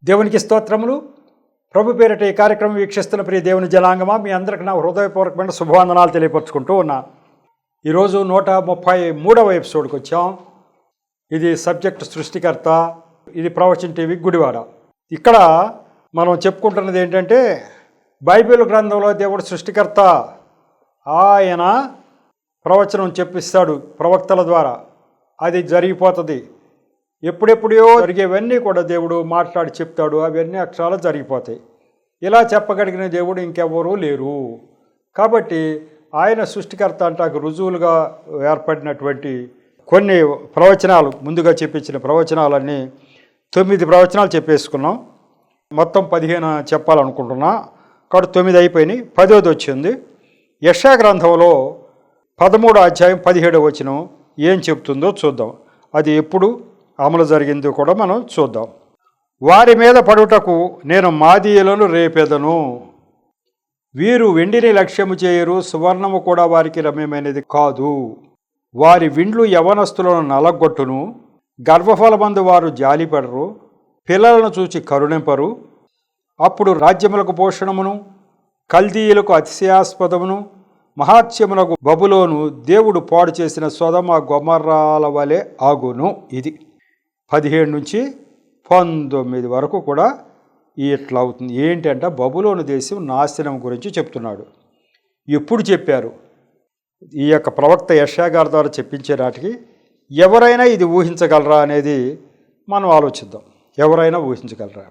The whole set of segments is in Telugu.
దేవునికి స్తోత్రములు. ప్రభు పేరిట ఈ కార్యక్రమం వీక్షిస్తున్న ప్రియ దేవుని జనాంగమా, మీ అందరికి నా హృదయపూర్వకమైన శుభవందనాలు తెలియపరుచుకుంటూ ఉన్నా. ఈరోజు 133వ ఎపిసోడ్కి వచ్చాం. ఇది సబ్జెక్ట్ సృష్టికర్త. ఇది ప్రవచన్ టీవీ గుడివాడ. ఇక్కడ మనం చెప్పుకుంటున్నది ఏంటంటే, బైబిల్ గ్రంథంలో దేవుడు సృష్టికర్త. ఆయన ప్రవచనం చెప్పిస్తాడు ప్రవక్తల ద్వారా, అది జరిగిపోతుంది. ఎప్పుడెప్పుడో జరిగేవన్నీ కూడా దేవుడు మాట్లాడి చెప్తాడు, అవన్నీ అక్షరాలు జరిగిపోతాయి. ఇలా చెప్పగలిగిన దేవుడు ఇంకెవరూ లేరు. కాబట్టి ఆయన సృష్టికర్త అంటాకు రుజువులుగా ఏర్పడినటువంటి కొన్ని ప్రవచనాలు, ముందుగా చెప్పించిన ప్రవచనాలన్నీ 9 ప్రవచనాలు చెప్పేసుకున్నాం. మొత్తం 15 చెప్పాలనుకుంటున్నా. కాబట్టి 9 అయిపోయినాయి, 10వ వచ్చింది. యెషయా గ్రంథంలో 13వ అధ్యాయం 17వ వచనం ఏం చెప్తుందో చూద్దాం. అది ఎప్పుడు అమలు జరిగిందో కూడా మనం చూద్దాం. వారి మీద పడుటకు నేను మాదీయులను రేపెదను, వీరు వెండిని లక్ష్యము చేయరు, సువర్ణము కూడా వారికి రమ్యమైనది కాదు. వారి విండ్లు యవనస్తులను నలగొట్టును, గర్భఫలమందు వారు జాలిపడరు, పిల్లలను చూచి కరుణింపరు. అప్పుడు రాజ్యములకు భూషణమును, కల్దీయులకు అతిశయాస్పదమును, మహాత్యములకు బబులోను దేవుడు పాడు చేసిన సొదమ గొమర్రాల వలె ఆగును. ఇది 17 నుంచి 19 వరకు కూడా ఇట్లా అవుతుంది. ఏంటంటే బబులోను దేశం నాశనం గురించి చెప్తున్నాడు. ఎప్పుడు చెప్పారు? ఈ యొక్క ప్రవక్త యెషయా గారి ద్వారా చెప్పించే నాటికి ఎవరైనా ఇది ఊహించగలరా అనేది మనం ఆలోచిద్దాం. ఎవరైనా ఊహించగలరా?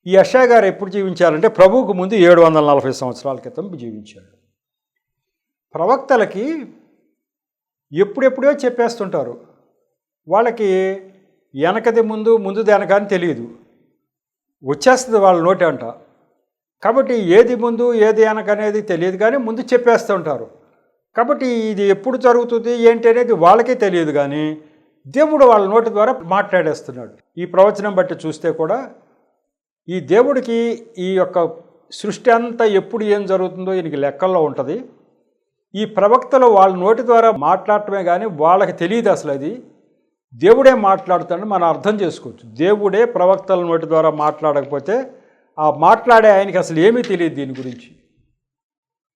ఈ యెషయా గారు ఎప్పుడు జీవించారంటే ప్రభువుకు ముందు 740 సంవత్సరాల క్రితం జీవించాడు. ప్రవక్తలకి ఎప్పుడెప్పుడో చెప్పేస్తుంటారు. వాళ్ళకి వెనకది ముందు, ముందుది వెనక అని తెలియదు, వచ్చేస్తుంది వాళ్ళ నోటి అంట. కాబట్టి ఏది ముందు ఏది వెనక అనేది తెలియదు, కానీ ముందు చెప్పేస్తూ ఉంటారు. కాబట్టి ఇది ఎప్పుడు జరుగుతుంది ఏంటి అనేది వాళ్ళకే తెలియదు, కానీ దేవుడు వాళ్ళ నోటి ద్వారా మాట్లాడేస్తున్నాడు. ఈ ప్రవచనం బట్టి చూస్తే కూడా ఈ దేవుడికి ఈ యొక్క సృష్టి అంతా ఎప్పుడు ఏం జరుగుతుందో ఈయనకి లెక్కల్లో ఉంటుంది. ఈ ప్రవక్తలు వాళ్ళ నోటి ద్వారా మాట్లాడటమే కానీ వాళ్ళకి తెలియదు అసలు. అది దేవుడే మాట్లాడుతాడని మనం అర్థం చేసుకోవచ్చు. దేవుడే ప్రవక్తల నోటి ద్వారా మాట్లాడకపోతే ఆ మాట్లాడే ఆయనకి అసలు ఏమీ తెలియదు దీని గురించి.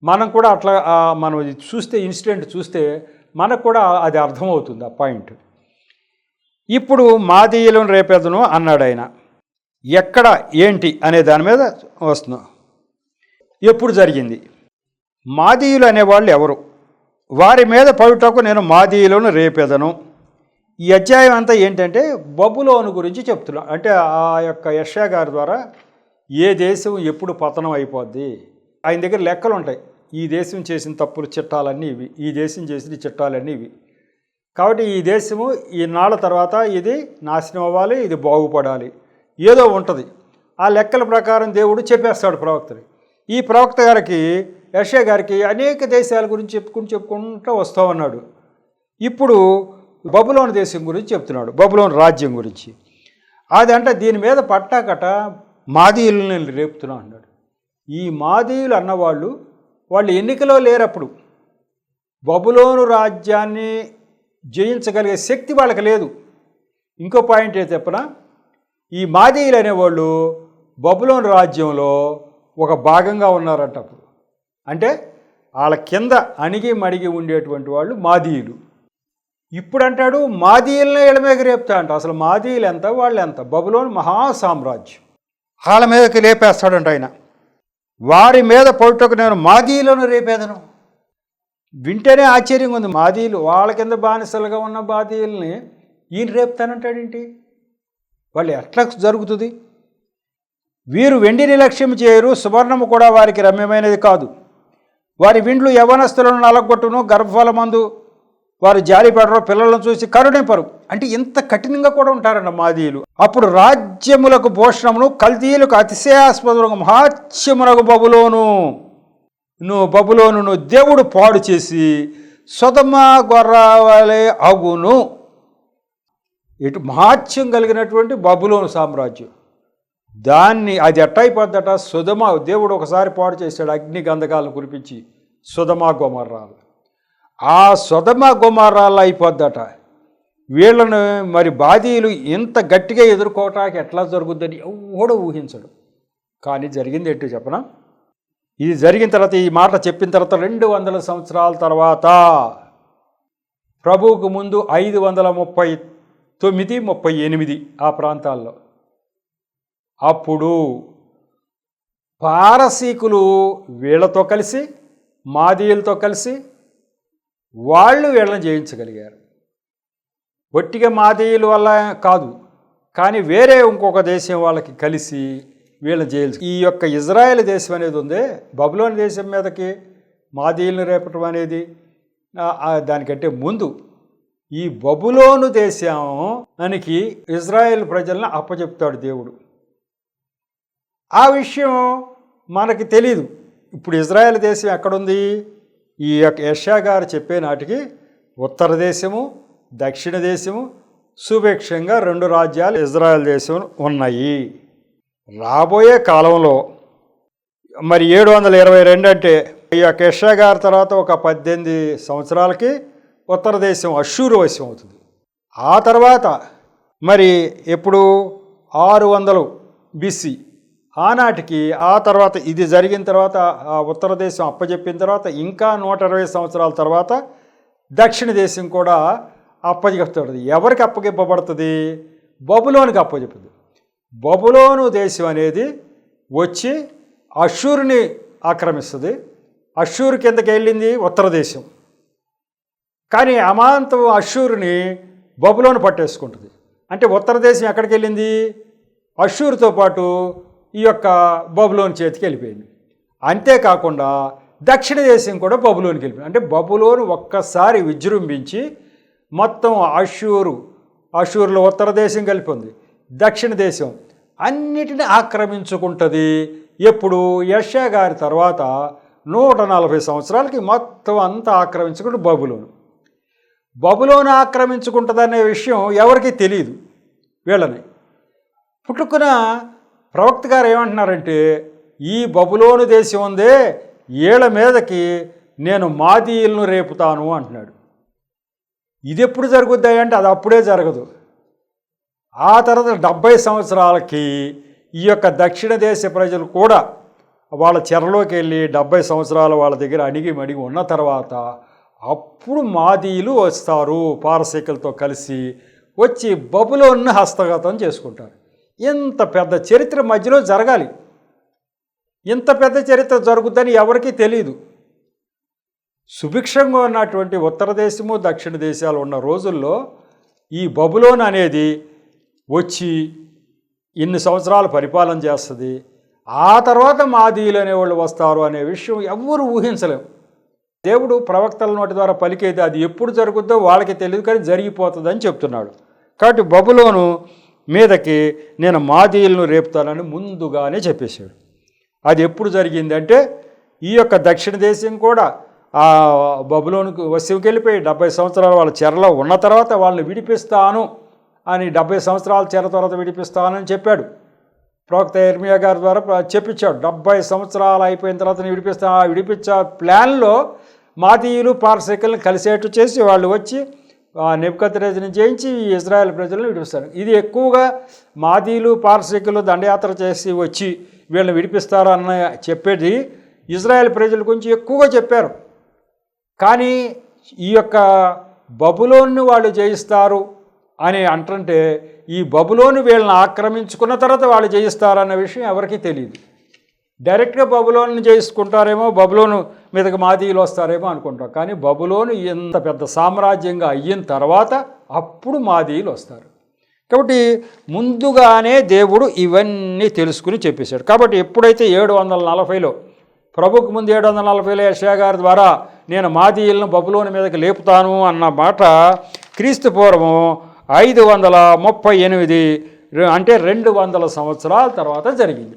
మనం కూడా అట్లా మనం చూస్తే, ఇన్సిడెంట్ చూస్తే మనకు కూడా అది అర్థమవుతుంది ఆ పాయింట్. ఇప్పుడు మాదీయులను రేపెదను అన్నాడు ఆయన. ఎక్కడ ఏంటి అనే దాని మీద వస్తున్నాం. ఎప్పుడు జరిగింది? మాదీయులు అనేవాళ్ళు ఎవరు? వారి మీద పడుటకు నేను మాదీయులను రేపెదను. ఈ అధ్యాయం అంతా ఏంటంటే బబులోను గురించి చెప్తున్నా. అంటే ఆ యొక్క యెషయా గారి ద్వారా ఏ దేశం ఎప్పుడు పతనం అయిపోద్ది, ఆయన దగ్గర లెక్కలు ఉంటాయి. ఈ దేశం చేసిన తప్పులు చిట్టాలన్నీ ఇవి, ఈ దేశం చేసిన చిట్టాలన్నీ ఇవి. కాబట్టి ఈ దేశము ఈ నాళ్ళ తర్వాత ఇది నాశనం అవ్వాలి, ఇది బాగుపడాలి, ఏదో ఉంటుంది. ఆ లెక్కల ప్రకారం దేవుడు చెప్పేస్తాడు ప్రవక్తని. ఈ ప్రవక్త గారికి, యెషయా గారికి అనేక దేశాల గురించి చెప్పుకుంటూ వస్తూ ఉన్నాడు. ఇప్పుడు బబులోను దేశం గురించి చెప్తున్నాడు, బబులోను రాజ్యం గురించి. అది అంటే దీని మీద పట్టాకట మాదీయులను నేను రేపుతున్నా అన్నాడు. ఈ మాదీయులు అన్నవాళ్ళు వాళ్ళు ఎన్నికలో లేరప్పుడు. బబులోను రాజ్యాన్ని జయించగలిగే శక్తి వాళ్ళకి లేదు. ఇంకో పాయింట్ ఏ చెప్పనా, ఈ మాదీయులు అనేవాళ్ళు బబులోను రాజ్యంలో ఒక భాగంగా ఉన్నారంట అప్పుడు. అంటే వాళ్ళ కింద అణిగి మడిగి ఉండేటువంటి వాళ్ళు మాదీయులు. ఇప్పుడు అంటాడు మాదీయులనే వీళ్ళ మీదకి రేపుతా అంట. అసలు మాదీయులు ఎంత, వాళ్ళు ఎంత? బబులోను మహాసామ్రాజ్యం, వాళ్ళ మీదకి లేపేస్తాడంట ఆయన. వారి మీద పడుటకు నేను మాదీయులను రేపేదను. వింటేనే ఆశ్చర్యంగా ఉంది. మాదీయులు, వాళ్ళ కింద బానిసలుగా ఉన్న మాదీయుల్ని ఈయన రేపుతానంటాడేంటి? వాళ్ళు ఎట్లా జరుగుతుంది? వీరు వెండిని లక్ష్యం చేయరు, సువర్ణము కూడా వారికి రమ్యమైనది కాదు. వారి విండ్లు యవనస్తులను నలగొట్టును, గర్భఫలమందు వారు జాలిపడరు, పిల్లలను చూసి కరుణింపరు. అంటే ఇంత కఠినంగా కూడా ఉంటారన్న మాదీయులు. అప్పుడు రాజ్యములకు భూషణమును, కల్దీయులకు అతిశయాస్పదములకు మహాత్యమునకు బబులోను దేవుడు పాడు చేసి సొదమ గొర్రావలే అగును. ఇటు మహాత్యం కలిగినటువంటి బబులోను సామ్రాజ్యం, దాన్ని అది ఎట్టయిపోద్దట. సొదమ దేవుడు ఒకసారి పాడు చేశాడు, అగ్ని గంధకాలను కురిపించి సొదమ గొమర్రాలు. ఆ సొదమ గొమర్రాలు అయిపోద్దట. వీళ్ళను మరి బాధీయులు ఇంత గట్టిగా ఎదుర్కోవటానికి ఎట్లా జరుగుద్దని ఎవడో ఊహించడు. కానీ జరిగింది ఏంటో చెప్పనా? ఇది జరిగిన తర్వాత, ఈ మాట చెప్పిన తర్వాత 200 సంవత్సరాల తర్వాత, ప్రభువుకు ముందు 539, 38 ఆ ప్రాంతాల్లో, అప్పుడు పారసీకులు వీళ్ళతో కలిసి, మాదీయులతో కలిసి వాళ్ళు వీళ్ళని జయించగలిగారు. ఒట్టిగా మాదీయుల వల్ల కాదు, కానీ వేరే ఇంకొక దేశం వాళ్ళకి కలిసి వీళ్ళని జయించు. ఈ యొక్క ఇజ్రాయెల్ దేశం అనేది ఉందే, బబులోని దేశం మీదకి మాదీయులను రేపటం అనేది దానికంటే ముందు ఈ బబులోను దేశానికి ఇజ్రాయెల్ ప్రజలను అప్పచెప్తాడు దేవుడు. ఆ విషయం మనకి తెలీదు. ఇప్పుడు ఇజ్రాయెల్ దేశం ఎక్కడుంది? ఈ యొక్క యెషయా గారు చెప్పే నాటికి ఉత్తర దేశము, దక్షిణ దేశము సుభిక్షంగా 2 రాజ్యాలు ఇజ్రాయెల్ దేశం ఉన్నాయి. రాబోయే కాలంలో మరి 722 అంటే ఈ యొక్క యెషయా గారి తర్వాత ఒక 18 సంవత్సరాలకి ఉత్తర దేశం అష్షూరు వశం అవుతుంది. ఆ తర్వాత మరి ఎప్పుడు 600 BC ఆనాటికి, ఆ తర్వాత ఇది జరిగిన తర్వాత ఆ ఉత్తర దేశం అప్పచెప్పిన తర్వాత ఇంకా 120 సంవత్సరాల తర్వాత దక్షిణ దేశం కూడా అప్పచెప్తుంది. ఎవరికి అప్పగిప్పబడుతుంది? బబులోనికి అప్పచెప్పుతుంది. బబులోను దేశం అనేది వచ్చి అష్షూరుని ఆక్రమిస్తుంది. అష్షూరు కిందకి వెళ్ళింది ఉత్తర దేశం. కానీ అమాంతం అష్షూరుని బబులోను పట్టేసుకుంటుంది. అంటే ఉత్తర దేశం ఎక్కడికి వెళ్ళింది? అష్షూరుతో పాటు ఈ యొక్క బబులోను చేతికి వెళ్ళిపోయింది. అంతేకాకుండా దక్షిణ దేశం కూడా బబులోనికి వెళ్ళిపోయింది. అంటే బబులోను ఒక్కసారి విజృంభించి మొత్తం అష్షూరులో ఉత్తర దేశం కలిపి ఉంది, దక్షిణ దేశం అన్నిటిని ఆక్రమించుకుంటుంది. ఎప్పుడు? యెషయా గారి తర్వాత 140 సంవత్సరాలకి మొత్తం అంతా ఆక్రమించుకుంటూ బబులోను ఆక్రమించుకుంటుందనే విషయం ఎవరికీ తెలియదు. వీళ్ళని పుట్టుకున్న ప్రవక్త గారు ఏమంటున్నారంటే, ఈ బబులోను దేశం ఉందే, వీళ్ళ మీదకి నేను మాదీయులను రేపుతాను అంటున్నాడు. ఇది ఎప్పుడు జరుగుద్ది అంటే అది అప్పుడే జరగదు. ఆ తర్వాత 70 సంవత్సరాలకి ఈ యొక్క దక్షిణ దేశ ప్రజలు కూడా వాళ్ళ చెరలోకి వెళ్ళి 70 సంవత్సరాలు వాళ్ళ దగ్గర అణిగి మడిగి ఉన్న తర్వాత అప్పుడు మాదీయులు వస్తారు. పారసీకులతో కలిసి వచ్చి బబులోను హస్తగతం చేసుకుంటారు. ఇంత పెద్ద చరిత్ర మధ్యలో జరగాలి. ఇంత పెద్ద చరిత్ర జరుగుద్దని ఎవరికీ తెలియదు. సుభిక్షంగా ఉన్నటువంటి ఉత్తర దేశము, దక్షిణ దేశాలు ఉన్న రోజుల్లో ఈ బబులోన్ అనేది వచ్చి ఇన్ని సంవత్సరాలు పరిపాలన చేస్తుంది. ఆ తర్వాత మాదీయులు అనేవాళ్ళు వస్తారు అనే విషయం ఎవ్వరూ ఊహించలేము. దేవుడు ప్రవక్తల నోటి ద్వారా పలికేది అది ఎప్పుడు జరుగుద్దో వాళ్ళకి తెలియదు, కానీ జరిగిపోతుందని చెప్తున్నాడు. కాబట్టి బబులోను మీదకి నేను మాదీయులను రేపుతానని ముందుగానే చెప్పేశాడు. అది ఎప్పుడు జరిగిందంటే ఈ యొక్క దక్షిణ దేశం కూడా ఆ బబులోనుకు వశంకి వెళ్ళిపోయి 70 సంవత్సరాలు వాళ్ళ చెరలో ఉన్న తర్వాత వాళ్ళని విడిపిస్తాను అని, 70 సంవత్సరాల చెర తర్వాత విడిపిస్తానని చెప్పాడు. ప్రవక్త యెర్మీయా గారి ద్వారా చెప్పించాడు. 70 సంవత్సరాలు అయిపోయిన తర్వాత విడిపించే ప్లాన్లో మాదీయులు పారసీకులను కలిసేట్టు చేసి వాళ్ళు వచ్చి నెబుకద్నెజరుని జయించి ఇజ్రాయెల్ ప్రజలను విడిపిస్తారు. ఇది ఎక్కువగా మాదీయులు పారసీకులు దండయాత్ర చేసి వచ్చి వీళ్ళని విడిపిస్తారన్న చెప్పేది ఇజ్రాయెల్ ప్రజల గురించి ఎక్కువగా చెప్పారు. కానీ ఈ యొక్క బబులోను వాళ్ళు జయిస్తారు అని అంటుంటే ఈ బబులోను వీళ్ళని ఆక్రమించుకున్న తర్వాత వాళ్ళు జయిస్తారన్న విషయం ఎవరికీ తెలియదు. డైరెక్ట్గా బబులోను జయించుకుంటారేమో, బబులోను మీదకి మాదీయులు వస్తారేమో అనుకుంటాం. కానీ బబులోను ఎంత పెద్ద సామ్రాజ్యంగా అయిన తర్వాత అప్పుడు మాదీయులు వస్తారు. కాబట్టి ముందుగానే దేవుడు ఇవన్నీ తెలుసుకుని చెప్పేశాడు. కాబట్టి ఎప్పుడైతే 740లో ప్రభుకు ముందు 740లో యెషయా గారి ద్వారా నేను మాదీయులను బబులోను మీదకి లేపుతాను అన్న మాట క్రీస్తు పూర్వం 538 అంటే 200 సంవత్సరాల తర్వాత జరిగింది.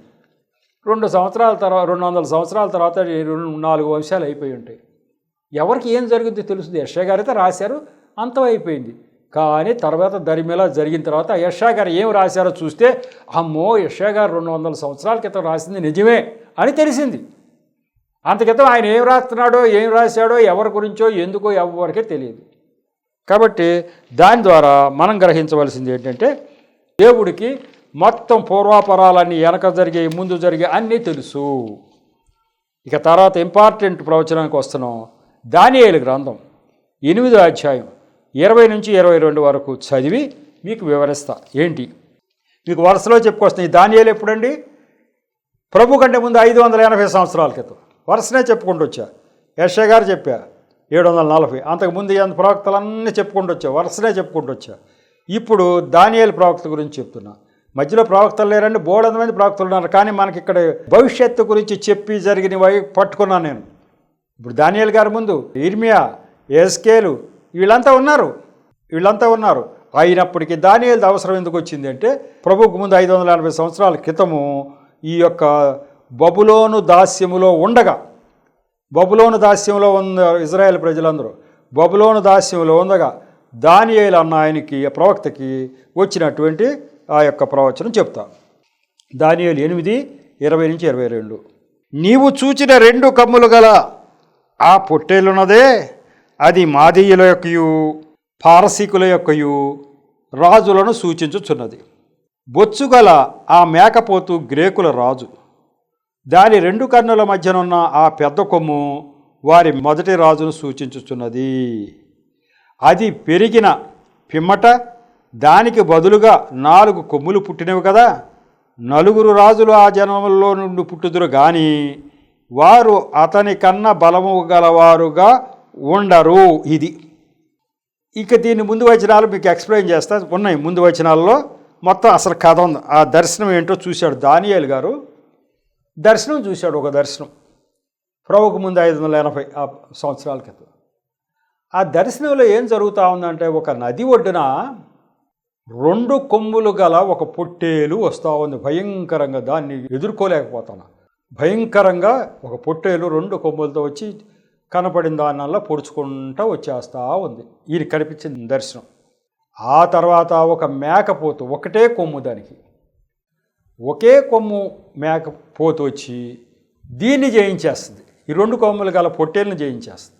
200 సంవత్సరాల తర్వాత 4 వంశాలు అయిపోయి ఉంటాయి. ఎవరికి ఏం జరుగుద్ది తెలుస్తుంది. యెషయా గారు అయితే రాశారు, అంతం అయిపోయింది. కానీ తర్వాత దరిమిలా జరిగిన తర్వాత యెషయా గారు ఏం రాశారో చూస్తే అమ్మో యెషయా గారు 200 సంవత్సరాల క్రితం రాసింది నిజమే అని తెలిసింది. అంత క్రితం ఆయన ఏం రాస్తున్నాడో, ఏం రాశాడో, ఎవరి గురించో, ఎందుకో ఎవరికే తెలియదు. కాబట్టి దాని ద్వారా మనం గ్రహించవలసింది ఏంటంటే దేవుడికి మొత్తం పూర్వాపరాలన్నీ వెనక జరిగే ముందు జరిగే అన్నీ తెలుసు. ఇక తర్వాత ఇంపార్టెంట్ ప్రవచనానికి వస్తున్నాం. దానియేలు గ్రంథం 8వ అధ్యాయం 20 నుంచి 22 వరకు చదివి మీకు వివరిస్తా. ఏంటి మీకు వరుసలో చెప్పుకొస్తున్నాయి. దానియేలు ఎప్పుడండి? ప్రభు కంటే ముందు 580 సంవత్సరాల క్రితం వరుసనే చెప్పుకుంటూ వచ్చా. యెషయా గారు చెప్పా 740, అంతకుముందు ఎంత ప్రవక్తలన్నీ చెప్పుకుంటూ వచ్చా, వరుసనే చెప్పుకుంటూ వచ్చా. ఇప్పుడు దానియేలు ప్రవక్త గురించి చెప్తున్నా. మధ్యలో ప్రవక్తలు లేరండి, బోలెడు మంది ప్రవక్తలు ఉన్నారు. కానీ మనకి ఇక్కడ భవిష్యత్తు గురించి చెప్పి జరిగినవి పట్టుకున్నాను నేను. ఇప్పుడు దానియేలు గారి ముందు ఇర్మియా, ఎస్కేలు వీళ్ళంతా ఉన్నారు. అయినప్పటికీ దానియేలు అవసరం ఎందుకు వచ్చింది అంటే ప్రభువుకు ముందు 580 సంవత్సరాల క్రితము ఈ యొక్క బబులోను దాస్యములో ఉండగా, బబులోను దాస్యంలో ఉన్న ఇజ్రాయేల్ ప్రజలందరూ బబులోను దాస్యంలో ఉండగా దానియేలు అన్న ఆయనకి ప్రవక్తకి వచ్చినటువంటి ఆ యొక్క ప్రవచనం చెప్తా. దానియేలు 8:20 నుంచి 22. నీవు చూచిన 2 కమ్ములు గల ఆ పొట్టేలున్నదే అది మాదీయుల యొక్కయు పారసీకుల యొక్కయు రాజులను సూచించుచున్నది. బొచ్చుగల ఆ మేకపోతు గ్రేకుల రాజు, దాని 2 కన్నుల మధ్యనున్న ఆ పెద్ద కొమ్ము వారి మొదటి రాజును సూచించుచున్నది. అది పెరిగిన పిమ్మట దానికి బదులుగా 4 కొమ్ములు పుట్టినవి కదా. 4 రాజులు ఆ జనములలో నుండి పుట్టుదురు గాని వారు అతని కన్నా బలము గలవారుగా ఉండరు. ఇది ఇక దీని ముందు వచనాలు మీకు ఎక్స్ప్లెయిన్ చేస్తా. ఉన్నాయి ముందు వచనాల్లో మొత్తం అసలు కథ ఉంది. ఆ దర్శనం ఏంటో చూశాడు దానియేలు గారు. దర్శనం చూశాడు, ఒక దర్శనం ప్రభువుకు ముందు 580 సంవత్సరాల క్రితం. ఆ దర్శనంలో ఏం జరుగుతూ ఉందంటే ఒక నది ఒడ్డున 2 కొమ్ములు గల ఒక పొట్టేలు వస్తూ ఉంది. భయంకరంగా దాన్ని ఎదుర్కోలేకపోతున్నా. భయంకరంగా ఒక పొట్టేలు 2 కొమ్ములతో వచ్చి కనపడిన దానివల్ల పొడుచుకుంటూ వచ్చేస్తూ ఉంది. ఈయన కనిపించింది దర్శనం. ఆ తర్వాత ఒక మేకపోతు, ఒకటే కొమ్ము, దానికి ఒకే కొమ్ము మేకపోతు వచ్చి దీన్ని జయించేస్తుంది. ఈ 2 కొమ్ములు గల పొట్టేలను జయించేస్తుంది.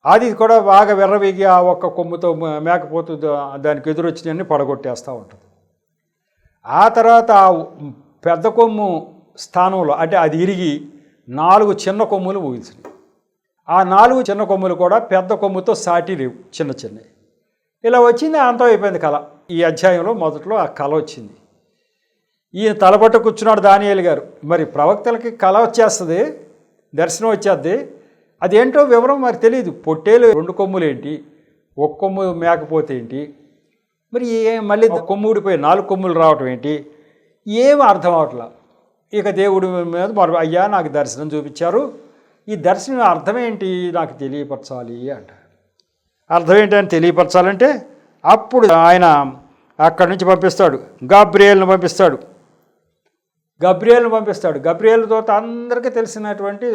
అది కూడా బాగా వెర్రవేగి ఆ ఒక్క కొమ్ముతో మేకపోతు దానికి ఎదురొచ్చినవన్నీ పడగొట్టేస్తూ ఉంటుంది. ఆ తర్వాత ఆ పెద్ద కొమ్ము స్థానంలో అంటే అది ఇరిగి 4 చిన్న కొమ్ములు ఊగిసినాయి. ఆ 4 చిన్న కొమ్ములు కూడా పెద్ద కొమ్ముతో సాటి లేవు, చిన్న చిన్నవి. ఇలా వచ్చింది, అంతం అయిపోయింది కళ. ఈ అధ్యాయంలో మొదట్లో ఆ కళ వచ్చింది. ఈయన తలపట్టు కూర్చున్నాడు దానియేలు గారు. మరి ప్రవక్తలకి కళ వచ్చేస్తుంది, దర్శనం వచ్చేద్ది. అదేంటో వివరం మరి తెలియదు. పొట్టేలు 2 కొమ్ములు ఏంటి, 1 కొమ్ము మేకపోతే ఏంటి, మరి మళ్ళీ కొమ్ము ఊడిపోయి 4 కొమ్ములు రావటం ఏంటి, ఏమీ అర్థం అవట్లా. ఇక దేవుడి మీద మరి అయ్యా నాకు దర్శనం చూపించారు, ఈ దర్శనం అర్థం ఏంటి నాకు తెలియపరచాలి అంట. అర్థం ఏంటని తెలియపరచాలంటే అప్పుడు ఆయన అక్కడి నుంచి పంపిస్తాడు, గబ్రియేలును పంపిస్తాడు. గబ్రియేలు దూత అందరికీ తెలిసినటువంటి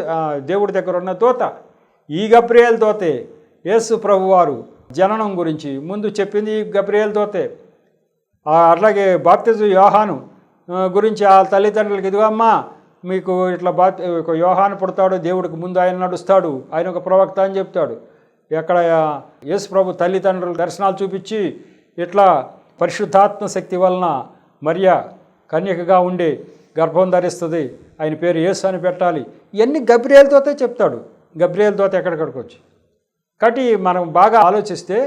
దేవుడి దగ్గర ఉన్న దూత. ఈ గబ్రియేలు దూతే యేసు ప్రభువారు జననం గురించి ముందు చెప్పింది ఈ గబ్రియేలు దూతే. అట్లాగే బాప్తిజు యోహాను గురించి ఆ తల్లిదండ్రులకి, ఇదిగో అమ్మా మీకు ఇట్లా యోహాను పుడతాడు, దేవుడికి ముందు ఆయన నడుస్తాడు, ఆయన ఒక ప్రవక్త అని చెప్తాడు. ఎక్కడ యేసు ప్రభు తల్లిదండ్రులు దర్శనాలు చూపించి ఇట్లా పరిశుద్ధాత్మ శక్తి వలన మరియ కన్యకగా ఉండి గర్భం ధరిస్తుంది, ఆయన పేరు యేసు అని పెట్టాలి, ఇవన్నీ గబ్రియేలు దూతే చెప్తాడు. గబ్రియేలు దూత ఎక్కడికడికి వచ్చి. కాబట్టి మనం బాగా ఆలోచిస్తే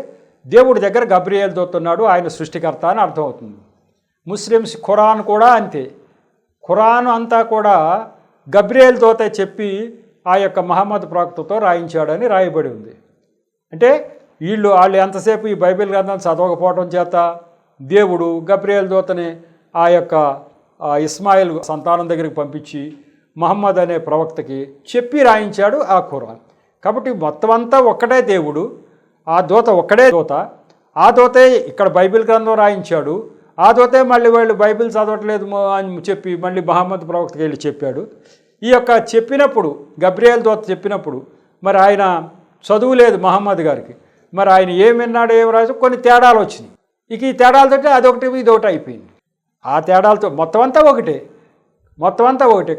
దేవుడి దగ్గర గబ్రియేలు దూత ఉన్నాడు, ఆయన సృష్టికర్త అని అర్థమవుతుంది. ముస్లిమ్స్ ఖురాన్ కూడా అంతే. ఖురాన్ అంతా కూడా గబ్రియేలు దూత చెప్పి ఆ యొక్క మహమ్మద్ ప్రవక్తతో రాయించాడని రాయబడి ఉంది. అంటే వాళ్ళు ఎంతసేపు ఈ బైబిల్ గ్రంథం చదవకపోవడం చేత దేవుడు గబ్రియేలు దూతని ఆ యొక్క ఇస్మాయిల్ సంతానం దగ్గరికి పంపించి మహమ్మద్ అనే ప్రవక్తకి చెప్పి రాయించాడు ఆ ఖురాన్. కాబట్టి మొత్తం అంతా ఒక్కటే దేవుడు, ఆ దూత ఒక్కడే దూత. ఆ దూతే ఇక్కడ బైబిల్ గ్రంథం రాయించాడు. ఆ దూతే మళ్ళీ వాళ్ళు బైబిల్ చదవట్లేదు అని చెప్పి మళ్ళీ మహమ్మద్ ప్రవక్తకి వెళ్ళి చెప్పాడు. ఈ యొక్క చెప్పినప్పుడు గబ్రియేలు దూత చెప్పినప్పుడు మరి ఆయన చదువు లేదు మహమ్మద్ గారికి. మరి ఆయన ఏం విన్నాడు, ఏం రాజు, కొన్ని తేడాలు వచ్చినాయి. ఇక ఈ తేడాలతో అదొకటి ఇదొకటి అయిపోయింది. ఆ తేడాలతో మొత్తం అంతా ఒకటే,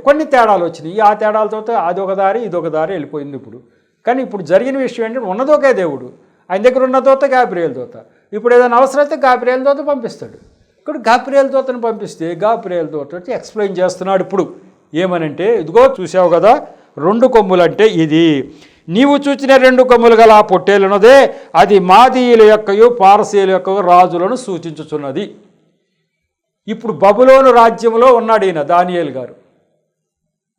కొన్ని తేడాలు వచ్చినాయి. ఆ తేడాలతో అదొక దారి ఇదొక దారి వెళ్ళిపోయింది ఇప్పుడు. కానీ ఇప్పుడు జరిగిన విషయం ఏంటంటే ఉన్నదొకే దేవుడు, ఆయన దగ్గర ఉన్న దూత గాబ్రియేల్ దూత. ఇప్పుడు ఏదైనా అవసరం అయితే గాబ్రియేల్ దూత పంపిస్తాడు. ఇక్కడ గాబ్రియేల్ దూతను పంపిస్తే గాబ్రియేల్ దూత వచ్చి ఎక్స్ప్లెయిన్ చేస్తున్నాడు. ఇప్పుడు ఏమనంటే, ఇదిగో చూసావు కదా, 2 కొమ్ములు అంటే ఇది, నీవు చూచిన 2 కొమ్ములు గల ఆ పొట్టేలున్నదే అది మాదీయుల యొక్కయు పారసీయుల యొక్క రాజులను సూచించుచున్నది. ఇప్పుడు బబులోను రాజ్యంలో ఉన్నాడు ఈయన దానియేలు గారు.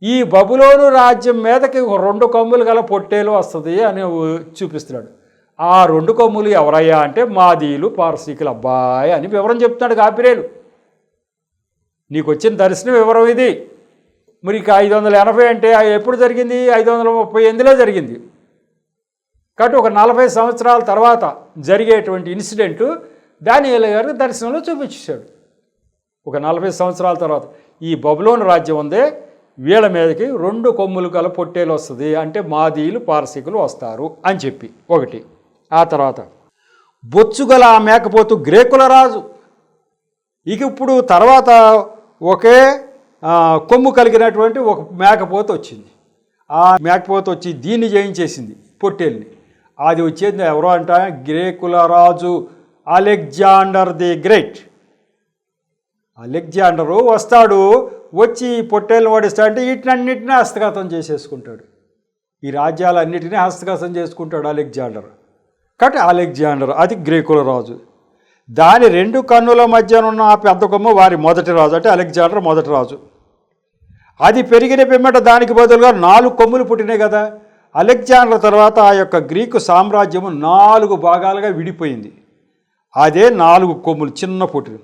ఈ బబులోను రాజ్యం మీదకి 2 కొమ్ములు గల పొట్టేలు వస్తుంది అని చూపిస్తున్నాడు. ఆ 2 కొమ్ములు ఎవరయ్యా అంటే మాదీయులు పారసీకులు అబ్బాయి అని వివరం చెప్తున్నాడు గాబ్రియేలు. నీకు వచ్చిన దర్శనం వివరం ఇది. మరి ఇక 580 అంటే ఎప్పుడు జరిగింది? 538లో జరిగింది. కాబట్టి ఒక 40 సంవత్సరాల తర్వాత జరిగేటువంటి ఇన్సిడెంటు దానియేలు గారు దర్శనంలో చూపించాడు. ఒక 40 సంవత్సరాల తర్వాత ఈ బబులోను రాజ్యం ఉందే, వీళ్ళ మీదకి 2 కొమ్ములు గల పొట్టేలు వస్తుంది, అంటే మాదీయులు పారసీకులు వస్తారు అని చెప్పి ఒకటి. ఆ తర్వాత బొచ్చుగల ఆ మేకపోతు గ్రీకుల రాజు. ఇక ఇప్పుడు తర్వాత ఒకే కొమ్ము కలిగినటువంటి ఒక మేకపోతు వచ్చింది. ఆ మేకపోతు వచ్చి దీన్ని జయించేసింది, పొట్టేల్ని. అది వచ్చేది ఎవరో అంట, గ్రీకుల రాజు అలెగ్జాండర్ ది గ్రేట్. అలెగ్జాండరు వస్తాడు, వచ్చి పొట్టేళ్ళని ఓడిస్తాడు. అంటే వీటినన్నింటినీ హస్తగతం చేసేసుకుంటాడు. ఈ రాజ్యాలన్నిటినీ హస్తగతం చేసుకుంటాడు అలెగ్జాండర్. కాబట్టి అలెగ్జాండర్ అది గ్రీకుల రాజు. దాని 2 కన్నుల మధ్యనున్న ఆ పెద్ద కొమ్ము వారి మొదటి రాజు, అంటే అలెగ్జాండర్ మొదటి రాజు. అది పెరిగిన పిమ్మట దానికి బదులుగా 4 కొమ్ములు పుట్టినాయి కదా. అలెగ్జాండర్ తర్వాత ఆ యొక్క గ్రీకు సామ్రాజ్యము 4 భాగాలుగా విడిపోయింది. అదే 4 కొమ్ములు చిన్న పుట్టిన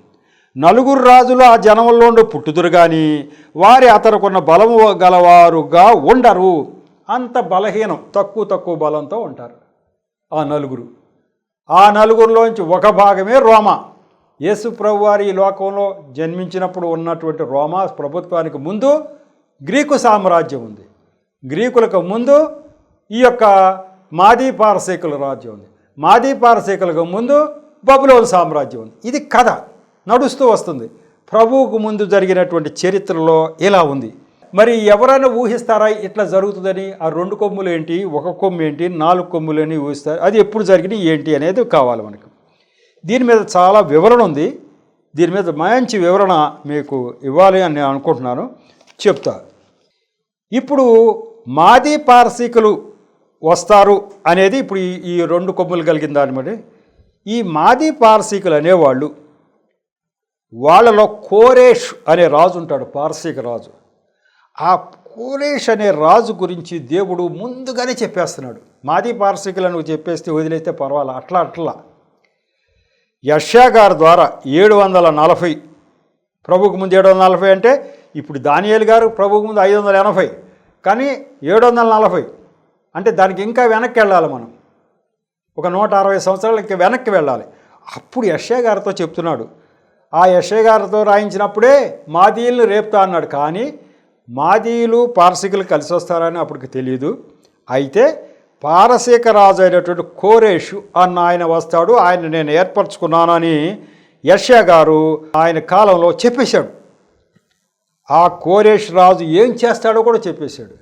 4 రాజులు ఆ జనముల్లో పుట్టుదురు కానీ వారి అతనుకున్న బలము గలవారుగా ఉండరు. అంత బలహీనం, తక్కువ బలంతో ఉంటారు ఆ 4. ఆ 4లోంచి ఒక భాగమే రోమా. యేసు ప్రభు వారి ఈ లోకంలో జన్మించినప్పుడు ఉన్నటువంటి రోమా ప్రభుత్వానికి ముందు గ్రీకు సామ్రాజ్యం ఉంది. గ్రీకులకు ముందు ఈ యొక్క మాదీ పారసీకుల రాజ్యం ఉంది. మాదీ పారసీకులకు ముందు బబులోను సామ్రాజ్యం ఉంది. ఇది కథ నడుస్తూ వస్తుంది. ప్రభువుకు ముందు జరిగినటువంటి చరిత్రలో ఇలా ఉంది. మరి ఎవరైనా ఊహిస్తారా ఇట్లా జరుగుతుందని? ఆ 2 కొమ్ములు ఏంటి, 1 కొమ్ము ఏంటి, 4 కొమ్ములు అని ఊహిస్తారు. అది ఎప్పుడు జరిగినాయి ఏంటి అనేది కావాలి మనకు. దీని మీద చాలా వివరణ ఉంది. దీని మీద మంచి వివరణ మీకు ఇవ్వాలి అని నేను అనుకుంటున్నాను, చెప్తా. ఇప్పుడు మాదీ పారసీకులు వస్తారు అనేది ఇప్పుడు ఈ 2 కొమ్ములు కలిగిన దాని బట్టి ఈ మాదీ పారసీకులు అనేవాళ్ళు, వాళ్ళలో కోరేష్ అనే రాజు ఉంటాడు, పారసీక రాజు. ఆ కోరేష్ అనే రాజు గురించి దేవుడు ముందుగానే చెప్పేస్తున్నాడు. మాదీ పారసీకులను చెప్పేస్తే వదిలేస్తే పర్వాలా, అట్లా యెషయా గారి ద్వారా 740, ప్రభువుకు ముందు 740 అంటే ఇప్పుడు దానియేలు గారు ప్రభువుకు ముందు 580, కానీ 740 అంటే దానికి ఇంకా వెనక్కి వెళ్ళాలి మనం. ఒక 160 సంవత్సరాలకి వెనక్కి వెళ్ళాలి. అప్పుడు యెషయా గారితో చెప్తున్నాడు. ఆ యెషయా గారితో రాయించినప్పుడే మాదీయులను రేపుతా అన్నాడు. కానీ మాదీయులు పారసీకులు కలిసి వస్తారని అప్పటికి తెలియదు. అయితే పారసీక రాజు అయినటువంటి కోరేషు అన్న ఆయన వస్తాడు, ఆయన నేను ఏర్పరచుకున్నానని యెషయా గారు ఆయన కాలంలో చెప్పేశాడు. ఆ కోరేష్ రాజు ఏం చేస్తాడో కూడా చెప్పేశాడు.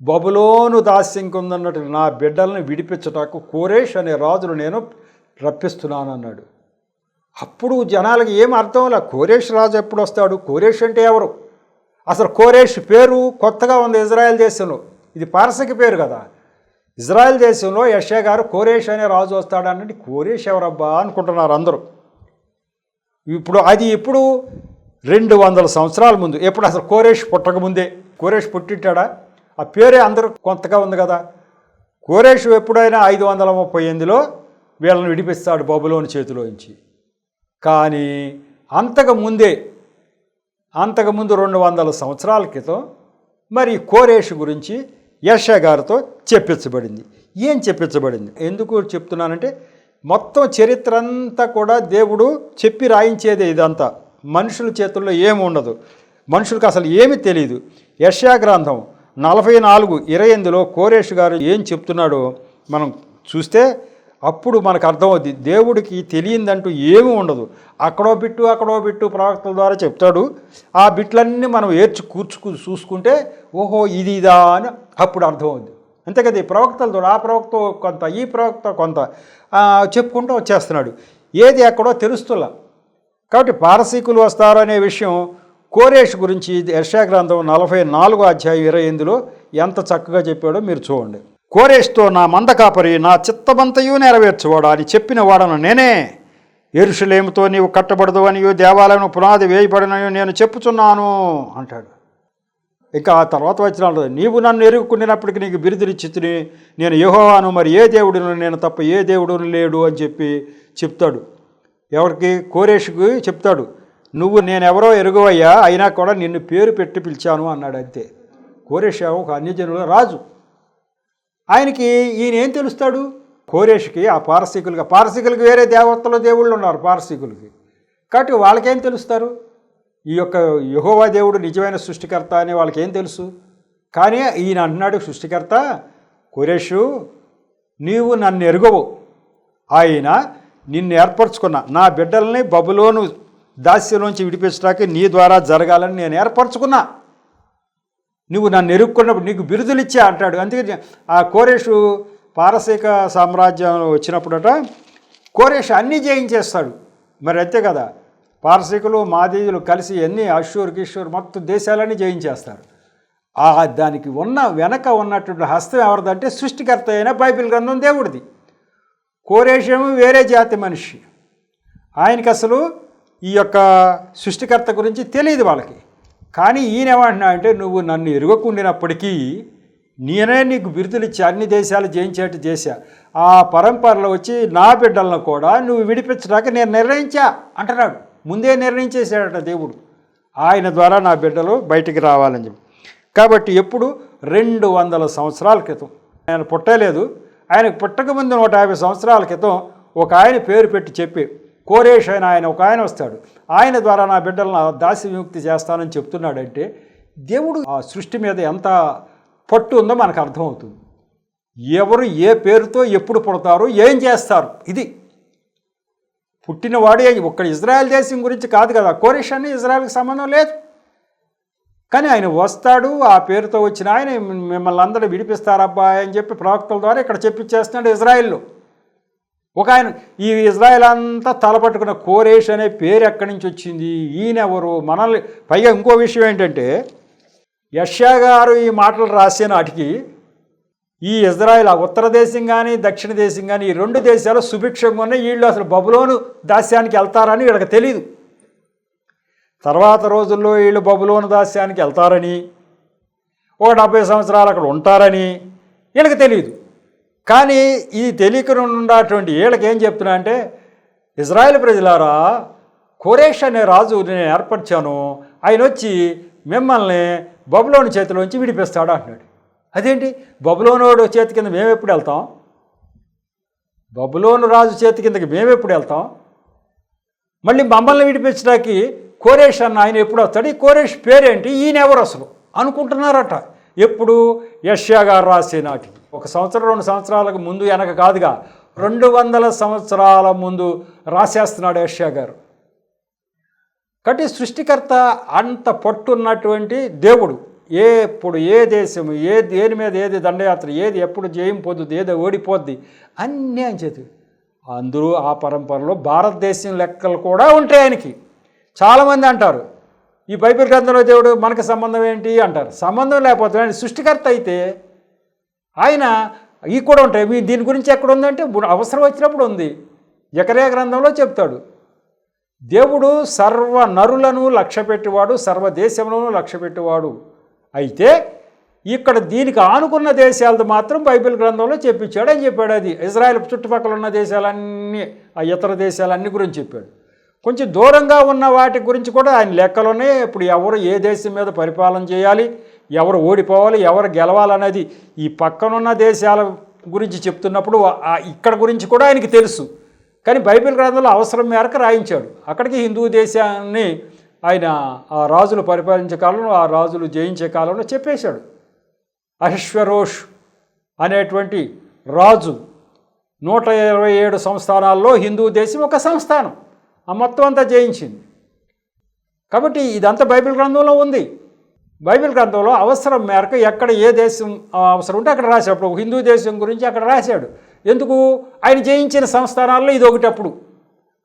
బబులోను దాస్యం కిందన్నట్టు నా బిడ్డలను విడిపించటానికి కోరేష్ అనే రాజును నేను రప్పిస్తున్నాను అన్నాడు. అప్పుడు జనాలకి ఏం అర్థం అలా, కోరేష్ రాజు ఎప్పుడు వస్తాడు, కోరేష్ అంటే ఎవరు? అసలు కోరేష్ పేరు కొత్తగా ఉంది ఇజ్రాయెల్ దేశంలో. ఇది పారసీక పేరు కదా. ఇజ్రాయెల్ దేశంలో యెషయా గారు కోరేష్ అనే రాజు వస్తాడనంటే కోరేష్ ఎవరబ్బా అనుకుంటున్నారు అందరూ. ఇప్పుడు అది ఇప్పుడు 200 సంవత్సరాల ముందు. ఎప్పుడు అసలు కోరేష్ పుట్టకముందే. కోరేష్ పుట్టింటాడా? ఆ పేరే అందరూ కొంతగా ఉంది కదా. కోరేష్ ఎప్పుడైనా 538లో వీళ్ళని విడిపిస్తాడు బబులోని చేతిలోంచి. కానీ అంతకుముందు 200 సంవత్సరాల క్రితం మరి కోరేష్ గురించి యెషయా గారితో చెప్పించబడింది. ఏం చెప్పించబడింది, ఎందుకు చెప్తున్నానంటే మొత్తం చరిత్ర అంతా కూడా దేవుడు చెప్పి రాయించేదే. ఇదంతా మనుషుల చేతుల్లో ఏమి ఉండదు, మనుషులకు అసలు ఏమీ తెలియదు. యెషయా గ్రంథం 44:28లో కోరేష్ గారు ఏం చెప్తున్నాడో మనం చూస్తే అప్పుడు మనకు అర్థమవుద్ది. దేవుడికి తెలియందంటూ ఏమీ ఉండదు. అక్కడో బిట్టు ప్రవక్తల ద్వారా చెప్తాడు. ఆ బిట్లన్నీ మనం కూర్చుకు చూసుకుంటే ఓహో ఇదా అని అప్పుడు అర్థమవుద్ది. అంతే కదా, ఈ ప్రవక్తలతో ఆ ప్రవక్త కొంత, ఈ ప్రవక్త కొంత చెప్పుకుంటూ వచ్చేస్తున్నాడు. ఏది ఎక్కడో తెలుస్తులా. కాబట్టి పారసీకులు వస్తారు అనే విషయం కోరేష్ గురించి యెషయా గ్రంథం 44:28 ఎంత చక్కగా చెప్పాడో మీరు చూడండి. కోరేష్తో నా మంద కాపరి నా చిత్తమంతయు నెరవేర్చువాడా అని చెప్పిన వాడను నేనే. యెరూషలేముతో నీవు కట్టబడదు అనియు దేవాలయం పునాది వేయబడినయో నేను చెప్పుచున్నాను అంటాడు. ఇంకా ఆ తర్వాత వచ్చిన నీవు నన్ను ఎరుగుకున్నప్పటికీ నీకు బిరుదునిచ్చితిని, నేను యెహోవాను, మరి ఏ దేవుడును నేను తప్ప ఏ దేవుడును లేడు అని చెప్తాడు. ఎవరికి? కోరేషుకి చెప్తాడు. నువ్వు నేనెవరో ఎరుగవయ్యా, అయినా కూడా నిన్ను పేరు పెట్టి పిలిచాను అన్నాడు. అంతే. కోరేషు ఒక అన్యజనుల రాజు. ఆయనకి ఈయన ఏం తెలుస్తాడు? కోరేషుకి ఆ పారసీకులకి వేరే దేవుళ్ళు ఉన్నారు పారసీకులకి. కాబట్టి వాళ్ళకేం తెలుస్తారు? ఈ యొక్క యెహోవా దేవుడు నిజమైన సృష్టికర్త అని వాళ్ళకేం తెలుసు? కానీ ఈయన అంటున్నాడు సృష్టికర్త, కోరేషు నీవు నన్ను ఎరుగవు, ఆయన నిన్ను ఏర్పరచుకున్న నా బిడ్డల్ని బబులోను దాస్యంలోంచి విడిపించడానికి నీ ద్వారా జరగాలని నేను ఏర్పరచుకున్నా. నువ్వు నన్ను ఎరుక్కున్నప్పుడు నీకు బిరుదులు ఇచ్చా అంటాడు. అందుకే ఆ కోరేషు పారసీక సామ్రాజ్యంలో వచ్చినప్పుడట కోరేషు అన్నీ జయించేస్తాడు. మరి అంతే కదా, పారసీకులు మాదీయులు కలిసి ఎన్ని అశ్షూర్ కిషోర్ మొత్తం దేశాలన్నీ జయించేస్తారు. దానికి వెనక ఉన్నటువంటి హస్తం ఎవరిదంటే సృష్టికర్త అయిన బైబిల్ గ్రంథం దేవుడిది. కోరేషేమో వేరే జాతి మనిషి, ఆయనకి అసలు ఈ యొక్క సృష్టికర్త గురించి తెలియదు వాళ్ళకి. కానీ ఈయన ఏమంటున్నా అంటే నువ్వు నన్ను ఎరుగకుండినప్పటికీ నేనే నీకు బిరుదులు ఇచ్చి అన్ని దేశాలు జయించేట్టు చేశా. ఆ పరంపరలో వచ్చి నా బిడ్డలను కూడా నువ్వు విడిపించడానికి నేను నిర్ణయించా అంటున్నాడు. ముందే నిర్ణయించేశాడట దేవుడు, ఆయన ద్వారా నా బిడ్డలు బయటికి రావాలని చెప్పి. కాబట్టి ఎప్పుడు 200 సంవత్సరాల క్రితం, ఆయన పుట్టలేదు, ఆయనకు పుట్టక ముందు 150 సంవత్సరాల క్రితం ఒక ఆయన పేరు పెట్టి చెప్పి కోరేష్ అయిన ఆయన ఒక ఆయన వస్తాడు, ఆయన ద్వారా నా బిడ్డలను దాసి విముక్తి చేస్తానని చెప్తున్నాడంటే దేవుడు ఆ సృష్టి మీద ఎంత పట్టు ఉందో మనకు అర్థమవుతుంది. ఎవరు ఏ పేరుతో ఎప్పుడు పుడతారు, ఏం చేస్తారు, ఇది పుట్టినవాడు ఒక్కడ ఇజ్రాయెల్ దేశం గురించి కాదు కదా. కోరేష్ అని ఇజ్రాయెల్కి సంబంధం లేదు, కానీ ఆయన వస్తాడు, ఆ పేరుతో వచ్చిన ఆయన మిమ్మల్ని అందరూ విడిపిస్తారబ్బా అని చెప్పి ప్రవక్తల ద్వారా ఇక్కడ చెప్పించేస్తున్నాడు ఇజ్రాయెల్లో. ఒక ఆయన ఈ ఇజ్రాయెల్ అంతా తలపట్టుకున్న కోరేష్ అనే పేరు ఎక్కడి నుంచి వచ్చింది, ఈయనెవరు, మనల్ని. పైగా ఇంకో విషయం ఏంటంటే యెషయా గారు ఈ మాటలు రాసే నాటికి ఈ ఇజ్రాయెల్ ఉత్తర దేశం కానీ దక్షిణ దేశం కానీ ఈ 2 దేశాలు సుభిక్షంగా ఉన్నాయి. వీళ్ళు అసలు బబులోను దాస్యానికి వెళ్తారని వీళ్ళకి తెలియదు. తర్వాత రోజుల్లో వీళ్ళు బబులోను దాస్యానికి వెళ్తారని, ఒక 70 సంవత్సరాలు అక్కడ ఉంటారని వీళ్ళకి తెలియదు. కానీ ఈ తెలియకుండా ఉన్నటువంటి వీళ్ళకి ఏం చెప్తున్నా అంటే, ఇజ్రాయెల్ ప్రజలారా, కోరేష్ అనే రాజు నేను ఏర్పరిచాను, ఆయన వచ్చి మిమ్మల్ని బబులోను చేతిలోంచి విడిపిస్తాడు అంటున్నాడు. అదేంటి, బబులోనోడు చేతి కింద మేమెప్పుడు వెళ్తాం? బబులోను రాజు చేతి కిందకి మేమెప్పుడు వెళ్తాం? మళ్ళీ మమ్మల్ని విడిపించడానికి కోరేష్ అన్న ఆయన ఎప్పుడు వస్తాడు? ఈ కోరేష్ పేరేంటి, ఈయన ఎవరు అసలు అనుకుంటున్నారట. ఎప్పుడు? యెషయా గారు రాసే నాటికి 1 సంవత్సరం 2 సంవత్సరాలకు ముందు వెనక కాదుగా, 200 సంవత్సరాల ముందు రాసేస్తున్నాడు యెషయా గారు. కాబట్టి సృష్టికర్త అంత పట్టున్నటువంటి దేవుడు. ఎప్పుడు ఏ దేశము దేని మీద ఏది దండయాత్ర, ఏది ఎప్పుడు జయం పొద్దుది, ఏదో ఓడిపోద్ది అన్నీ ఆయన చేతి. అందరూ ఆ పరంపరలో భారతదేశం లెక్కలు కూడా ఉంటాయి ఆయనకి. చాలామంది అంటారు ఈ బైబిల్ గ్రంథంలో దేవుడు మనకు సంబంధం ఏంటి అంటారు. సంబంధం లేకపోతే ఆయన సృష్టికర్త అయితే ఆయన ఈ కూడా ఉంటాయి. మీ దీని గురించి ఎక్కడ ఉందంటే అవసరం వచ్చినప్పుడు ఉంది. జకర్యా గ్రంథంలో చెప్తాడు, దేవుడు సర్వ నరులను లక్ష్యపెట్టేవాడు, సర్వదేశములను లక్ష్యపెట్టేవాడు. అయితే ఇక్కడ దీనికి ఆనుకున్న దేశాలది మాత్రం బైబిల్ గ్రంథంలో చెప్పించాడు అని చెప్పాడు. అది ఇజ్రాయెల్ చుట్టుపక్కల ఉన్న దేశాలన్నీ, ఆ ఇతర దేశాలన్నీ గురించి చెప్పాడు. కొంచెం దూరంగా ఉన్న వాటి గురించి కూడా ఆయన లెక్కలోనే ఇప్పుడు ఎవరు ఏ దేశం మీద పరిపాలన చేయాలి, ఎవరు ఓడిపోవాలి, ఎవరు గెలవాలనేది ఈ పక్కనున్న దేశాల గురించి చెప్తున్నప్పుడు ఇక్కడ గురించి కూడా ఆయనకి తెలుసు. కానీ బైబిల్ గ్రంథంలో అవసరం మేరకు రాయించాడు. అక్కడికి హిందూ దేశాన్ని ఆయన ఆ రాజులు పరిపాలించే కాలంలో, ఆ రాజులు జయించే కాలంలో చెప్పేశాడు. అహష్వేరోష్ అనేటువంటి రాజు 127 సంస్థానాల్లో హిందూ దేశం ఒక సంస్థానం, ఆ మొత్తం అంతా జయించింది. కాబట్టి ఇదంతా బైబిల్ గ్రంథంలో ఉంది. బైబిల్ గ్రంథంలో అవసరం మేరకు ఎక్కడ ఏ దేశం అవసరం ఉంటే అక్కడ రాశాడు. అప్పుడు హిందూ దేశం గురించి అక్కడ రాశాడు. ఎందుకు? ఆయన జయించిన సంస్థానాల్లో ఇది ఒకటి. అప్పుడు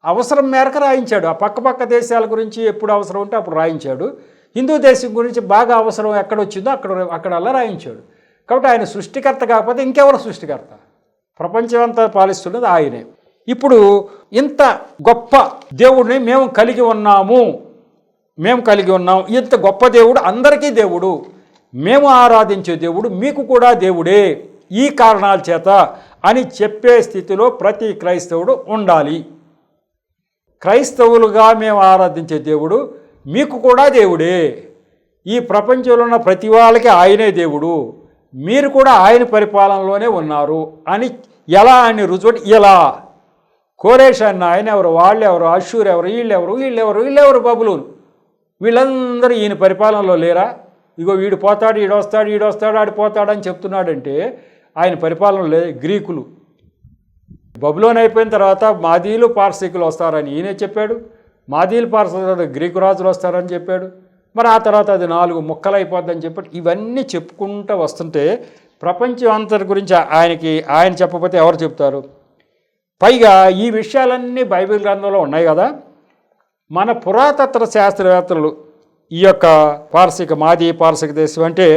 అవసరం మేరకు రాయించాడు. ఆ పక్క దేశాల గురించి ఎప్పుడు అవసరం ఉంటే అప్పుడు రాయించాడు. హిందూ దేశం గురించి బాగా అవసరం ఎక్కడ వచ్చిందో అక్కడల్లా రాయించాడు. కాబట్టి ఆయన సృష్టికర్త కాకపోతే ఇంకెవరు సృష్టికర్త? ప్రపంచమంతా పాలిస్తున్నది ఆయనే. ఇప్పుడు ఇంత గొప్ప దేవుడిని మేము కలిగి ఉన్నాము. ఇంత గొప్ప దేవుడు, అందరికీ దేవుడు, మేము ఆరాధించే దేవుడు మీకు కూడా దేవుడే ఈ కారణాల చేత అని చెప్పే స్థితిలో ప్రతి క్రైస్తవుడు ఉండాలి. క్రైస్తవులుగా మేము ఆరాధించే దేవుడు మీకు కూడా దేవుడే. ఈ ప్రపంచంలో ఉన్న ప్రతి వాళ్ళకి ఆయనే దేవుడు, మీరు కూడా ఆయన పరిపాలనలోనే ఉన్నారు అని ఎలా అని రుజువు? ఇలా కోరేష్ అన్న ఆయన ఎవరు, వాళ్ళెవరు, అషూర్ ఎవరు, వీళ్ళెవరు బబులోను, వీళ్ళందరూ ఈయన పరిపాలనలో లేరా? ఇగో వీడు పోతాడు, ఈడొస్తాడు, ఆడిపోతాడు అని చెప్తున్నాడంటే ఆయన పరిపాలన లే. గ్రీకులు బబులోన్ అయిపోయిన తర్వాత మాదీలు పార్సీకులు వస్తారని ఈయనే చెప్పాడు. మాదీలు పార్సీకులు గ్రీకు రాజులు వస్తారని చెప్పాడు. మరి ఆ తర్వాత అది 4 ముక్కలు అయిపోద్దని చెప్పాడు. ఇవన్నీ చెప్పుకుంటూ వస్తుంటే ప్రపంచం అంతటి గురించి ఆయన చెప్పకపోతే ఎవరు చెప్తారు? పైగా ఈ విషయాలన్నీ బైబిల్ గ్రంథంలో ఉన్నాయి కదా. మన పురాతత్వ శాస్త్రవేత్తలు ఈ యొక్క మాదీ పారసిక దేశం అంటే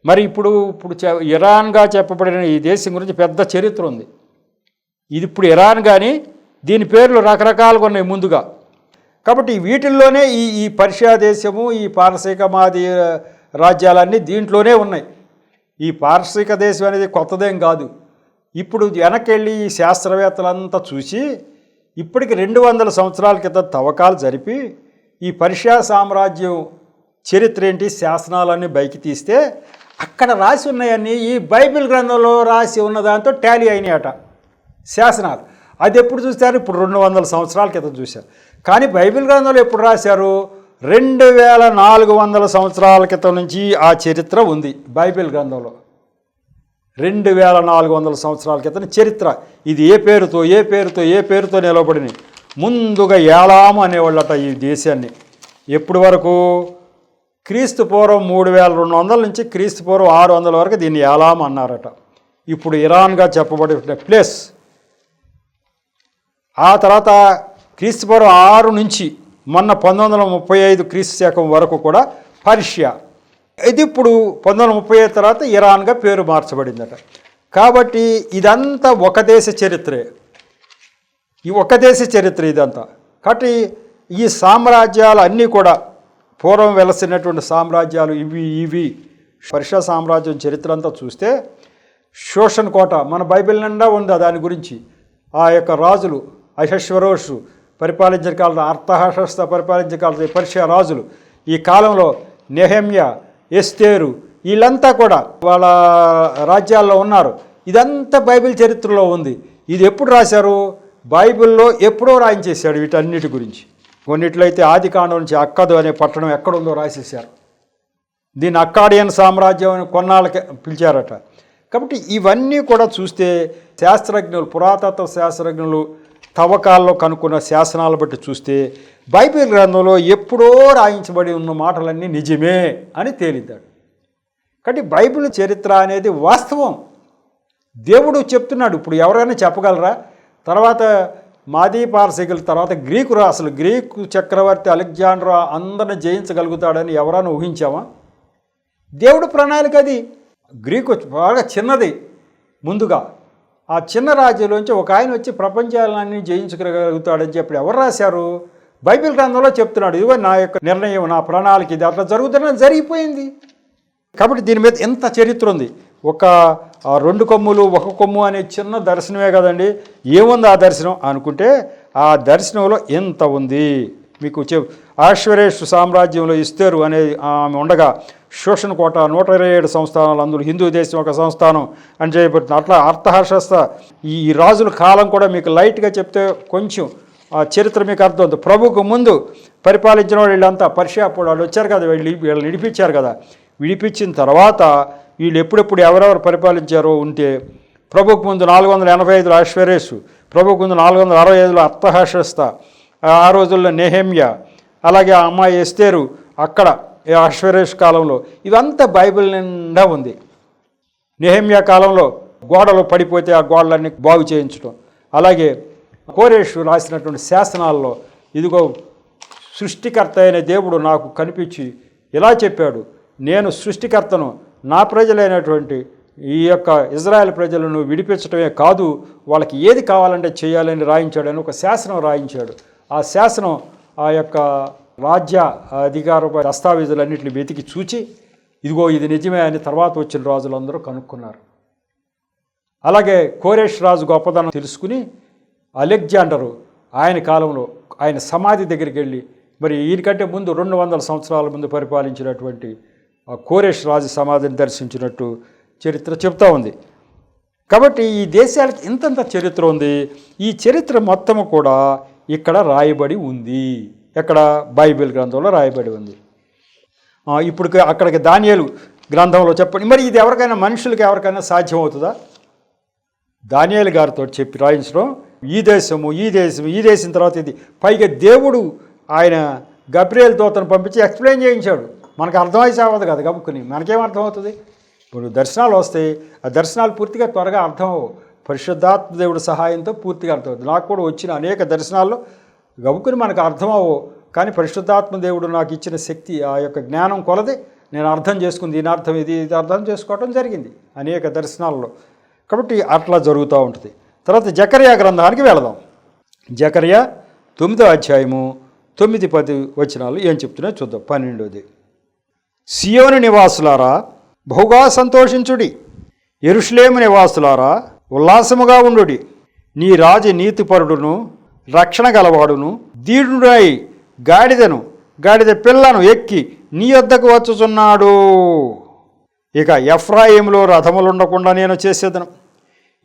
మరి ఇప్పుడు ఇరాన్గా చెప్పబడిన ఈ దేశం గురించి పెద్ద చరిత్ర ఉంది. ఇది ఇప్పుడు ఇరాన్ కానీ దీని పేర్లు రకరకాలుగా ఉన్నాయి ముందుగా. కాబట్టి వీటిల్లోనే ఈ పర్షియా దేశము, ఈ పారసీక మాదీ రాజ్యాలన్నీ దీంట్లోనే ఉన్నాయి. ఈ పారసీక దేశం అనేది కొత్తదేం కాదు. ఇప్పుడు వెనకెళ్ళి ఈ శాస్త్రవేత్తలంతా చూసి ఇప్పటికి 200 సంవత్సరాల క్రితం తవ్వకాలు జరిపి ఈ పర్షియా సామ్రాజ్యం చరిత్ర ఏంటి, శాసనాలన్నీ బయకి తీస్తే అక్కడ రాసి ఉన్నాయన్నీ ఈ బైబిల్ గ్రంథంలో రాసి ఉన్న దాంతో టాలీ అయినాయట శాసనాలు. అది ఎప్పుడు చూస్తారు? ఇప్పుడు 200 సంవత్సరాల క్రితం చూశారు. కానీ బైబిల్ గ్రంథంలో ఎప్పుడు రాశారు? 2400 సంవత్సరాల క్రితం నుంచి ఆ చరిత్ర ఉంది బైబిల్ గ్రంథంలో. 2400 సంవత్సరాల క్రితం చరిత్ర. ఇది ఏ పేరుతో నిలబడినాయి. ముందుగా ఏలాము అనేవాళ్ళట ఈ దేశాన్ని. ఎప్పటి వరకు? క్రీస్తు పూర్వం 3200 నుంచి క్రీస్తు పూర్వం 600 వరకు దీన్ని ఏలాము అన్నారట. ఇప్పుడు ఇరాన్గా చెప్పబడిన ప్లేస్. ఆ తర్వాత క్రీస్తు పూర్వం 6 నుంచి మొన్న 1935 క్రీస్తు శకం వరకు కూడా పర్షియా. ఇది ఇప్పుడు 1935 తర్వాత ఇరాన్గా పేరు మార్చబడిందట. కాబట్టి ఇదంతా ఒక దేశ చరిత్రే. ఇదంతా. కాబట్టి ఈ సామ్రాజ్యాలు అన్నీ కూడా పూర్వం వెలసినటువంటి సామ్రాజ్యాలు ఇవి పర్షియా సామ్రాజ్యం చరిత్ర అంతా చూస్తే షోషన్ కోట మన బైబిల్ నిండా ఉంది దాని గురించి. ఆ యొక్క రాజులు అహష్వేరోషు పరిపాలించిన కాలంలో, అర్తహషస్త పరిపాలించిన కాలంలో ఈ పర్షియా రాజులు, ఈ కాలంలో నెహెమ్యా, ఎస్తేరు వీళ్ళంతా కూడా వాళ్ళ రాజ్యాల్లో ఉన్నారు. ఇదంతా బైబిల్ చరిత్రలో ఉంది. ఇది ఎప్పుడు రాశారు? బైబిల్లో ఎప్పుడో రాయించేశాడు వీటన్నిటి గురించి. కొన్నిట్లో అయితే ఆదికాండం నుంచి అక్కదు అనే పట్టణం ఎక్కడుందో రాసేశారు. దీన్ని అక్కాడియన్ సామ్రాజ్యం అని కొన్నాళ్ళకి పిలిచారట. కాబట్టి ఇవన్నీ కూడా చూస్తే శాస్త్రజ్ఞులు, పురాతత్వ శాస్త్రజ్ఞులు తవ్వకాల్లో కనుక్కున్న శాసనాలు బట్టి చూస్తే బైబిల్ గ్రంథంలో ఎప్పుడో రాయించబడి ఉన్న మాటలన్నీ నిజమే అని తేలిద్దాడు. కాబట్టి బైబిల్ చరిత్ర అనేది వాస్తవం. దేవుడు చెప్తున్నాడు. ఇప్పుడు ఎవరైనా చెప్పగలరా? తర్వాత మాదీ పారసీకుల తర్వాత అసలు గ్రీకు చక్రవర్తి అలెగ్జాండర్ అందరిని జయించగలుగుతాడని ఎవరైనా ఊహించామా? దేవుడు ప్రణాళిక అది. గ్రీకు బాగా చిన్నది. ముందుగా ఆ చిన్న రాజ్యంలోంచి ఒక ఆయన వచ్చి ప్రపంచాలన్నీ జయించగలుగుతాడని చెప్పి ఎవరు రాశారు? బైబిల్ గ్రంథంలో చెప్తున్నాడు. ఇదిగో నా యొక్క నిర్ణయం, నా ప్రణాళిక ఇది, అట్లా జరుగుతున్నది, జరిగిపోయింది. కాబట్టి దీని మీద ఎంత చరిత్ర ఉంది. ఒక 2 కొమ్ములు 1 కొమ్ము అనే చిన్న దర్శనమే కదండి. ఏముంది ఆ దర్శనం అనుకుంటే ఆ దర్శనంలో ఎంత ఉంది మీకు అహష్వేరోషు సామ్రాజ్యంలో ఎస్తేరు అనే ఆమె ఉండగా షోషన్ కోట 127 సంస్థానాలు, అందులో హిందూ దేశం ఒక సంస్థానం అని చేయబడుతుంది. అట్లా అర్తహషస్త ఈ రాజుల కాలం కూడా మీకు లైట్గా చెప్తే కొంచెం ఆ చరిత్ర మీకు అర్థమవుతుంది. ప్రభుకు ముందు పరిపాలించిన వీళ్ళంతా పర్షియా వాళ్ళు వచ్చారు కదా, వీళ్ళని విడిపించారు కదా. విడిపించిన తర్వాత వీళ్ళు ఎప్పుడెప్పుడు ఎవరెవరు పరిపాలించారో ఉంటే ప్రభుకు ముందు 485లో అహష్వేరోషు, ప్రభుకు ముందు 465లో అర్తహషస్త, ఆ రోజుల్లో నెహెమ్యా, అలాగే ఆ అమ్మాయి ఎస్తేరు, అక్కడ అహష్వేరోషు కాలంలో, ఇదంతా బైబిల్ నిండా ఉంది. నెహెమ్యా కాలంలో గోడలు పడిపోతే ఆ గోడలన్నీ బాగు చేయించడం, అలాగే కోరేషు రాసినటువంటి శాసనాల్లో ఇదిగో సృష్టికర్త అయిన దేవుడు నాకు కనిపించి ఇలా చెప్పాడు, నేను సృష్టికర్తను, నా ప్రజలైనటువంటి ఈ యొక్క ఇజ్రాయెల్ ప్రజలను విడిపించడమే కాదు, వాళ్ళకి ఏది కావాలంటే చేయాలని రాయించాడని ఒక శాసనం రాయించాడు. ఆ శాసనం ఆ యొక్క రాజ్య అధికార దస్తావేజులన్నింటినీ వెతికి చూచి ఇదిగో ఇది నిజమే అని తర్వాత వచ్చిన రాజులందరూ కనుక్కున్నారు. అలాగే కోరేష్ రాజు గొప్పదనం తెలుసుకుని అలెగ్జాండరు ఆయన కాలంలో ఆయన సమాధి దగ్గరికి వెళ్ళి, మరి ఈయనకంటే ముందు 200 సంవత్సరాల ముందు పరిపాలించినటువంటి కోరేష్ రాజు సమాధిని దర్శించినట్టు చరిత్ర చెప్తా ఉంది. కాబట్టి ఈ దేశాలకి ఇంతంత చరిత్ర ఉంది. ఈ చరిత్ర మొత్తము కూడా ఇక్కడ రాయబడి ఉంది. ఎక్కడ? బైబిల్ గ్రంథంలో రాయబడి ఉంది. ఇప్పుడు అక్కడికి దానియేలు గ్రంథంలో చెప్పండి, మరి ఇది ఎవరికైనా మనుషులకి ఎవరికైనా సాధ్యం అవుతుందా? దానియేలు గారితో చెప్పి రాయించడం, ఈ దేశం తర్వాత ఇది. పైగా దేవుడు ఆయన గబ్రియేల్ దూతను పంపించి ఎక్స్ప్లెయిన్ చేయించాడు. మనకు అర్థమైతే అవ్వదు కదా గబుక్కుని, మనకేం అర్థమవుతుంది? ఇప్పుడు దర్శనాలు వస్తాయి, ఆ దర్శనాలు పూర్తిగా త్వరగా అర్థం అవ్వవు. పరిశుద్ధాత్మ దేవుడి సహాయంతో పూర్తిగా అర్థమవుతుంది. నాకు కూడా వచ్చిన అనేక దర్శనాల్లో గబుక్కుని మనకు అర్థం అవ్వవు, కానీ పరిశుద్ధాత్మ దేవుడు నాకు ఇచ్చిన శక్తి, ఆ యొక్క జ్ఞానం కొలది నేను అర్థం చేసుకుంది. దీని అర్థం ఇది అర్థం చేసుకోవడం జరిగింది అనేక దర్శనాల్లో. కాబట్టి అట్లా జరుగుతూ ఉంటుంది. తర్వాత జకర్యా గ్రంథానికి వెళదాం. జకర్యా 9వ అధ్యాయము 9-10 వచనాలు ఏం చెప్తున్నాయో చూద్దాం. 12వ సియోను నివాసులారా బహుగా సంతోషించుడి, యెరూషలేము నివాసులారా ఉల్లాసముగా ఉండుడి. నీ రాజు నీతిపరుడును రక్షణ గలవాడును దీనుడై గాడిద పిల్లను ఎక్కి నీ యొద్దకు వచ్చుచున్నాడు. ఇక ఎఫ్రాయిములో రథములు ఉండకుండా నేను చేసేదను,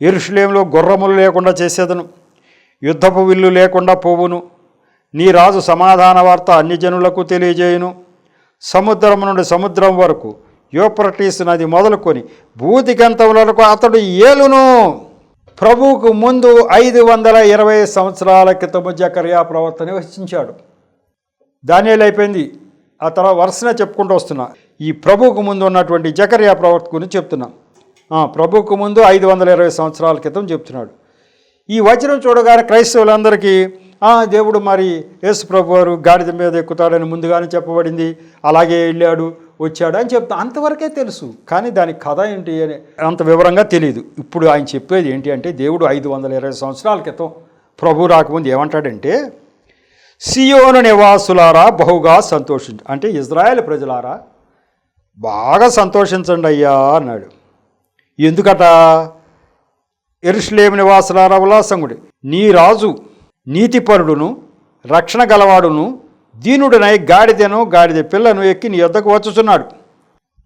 యెరూషలేములో గుర్రములు లేకుండా చేసేదను, యుద్ధపు విల్లు లేకుండా పోవును. నీ రాజు సమాధాన వార్త అన్ని జనులకు తెలియజేయును. సముద్రం నుండి సముద్రం వరకు, యూఫ్రటీసు నది మొదలుకొని భూదిగంతం వరకు అతడు ఏలును. ప్రభువుకు ముందు 520 సంవత్సరాల క్రితము జకర్యా ప్రవర్తన వహించాడు. దానియేలు అయిపోయింది, ఆ తర్వాత వరుసనే చెప్పుకుంటూ వస్తున్నా. ఈ ప్రభువుకు ముందు ఉన్నటువంటి జకర్యా ప్రవర్తన గురించి చెప్తున్నా. ప్రభువుకు ముందు 520 సంవత్సరాల క్రితం చెప్తున్నాడు. ఈ వచనం చూడగానే క్రైస్తవులందరికీ దేవుడు మరి యేసు ప్రభు వారు గాడిద మీద ఎక్కుతాడని ముందుగానే చెప్పబడింది, అలాగే వెళ్ళాడు వచ్చాడు అని చెప్తా, అంతవరకే తెలుసు. కానీ దాని కథ ఏంటి అని అంత వివరంగా తెలియదు. ఇప్పుడు ఆయన చెప్పేది ఏంటి అంటే, దేవుడు 520 సంవత్సరాల క్రితం ప్రభు రాకముందు ఏమంటాడంటే, సియోను నివాసులారా బహుగా సంతోషించు, అంటే ఇజ్రాయేల్ ప్రజలారా బాగా సంతోషించండి అయ్యా అన్నాడు. ఎందుకట? యెరూషలేము నివాసులారా ఉల్లాసంగుడి, నీ రాజు నీతిపరుడును రక్షణ గలవాడును దీనుడునై గాడిద పిల్లను ఎక్కి నీ యొద్దకు వచ్చుచున్నాడు.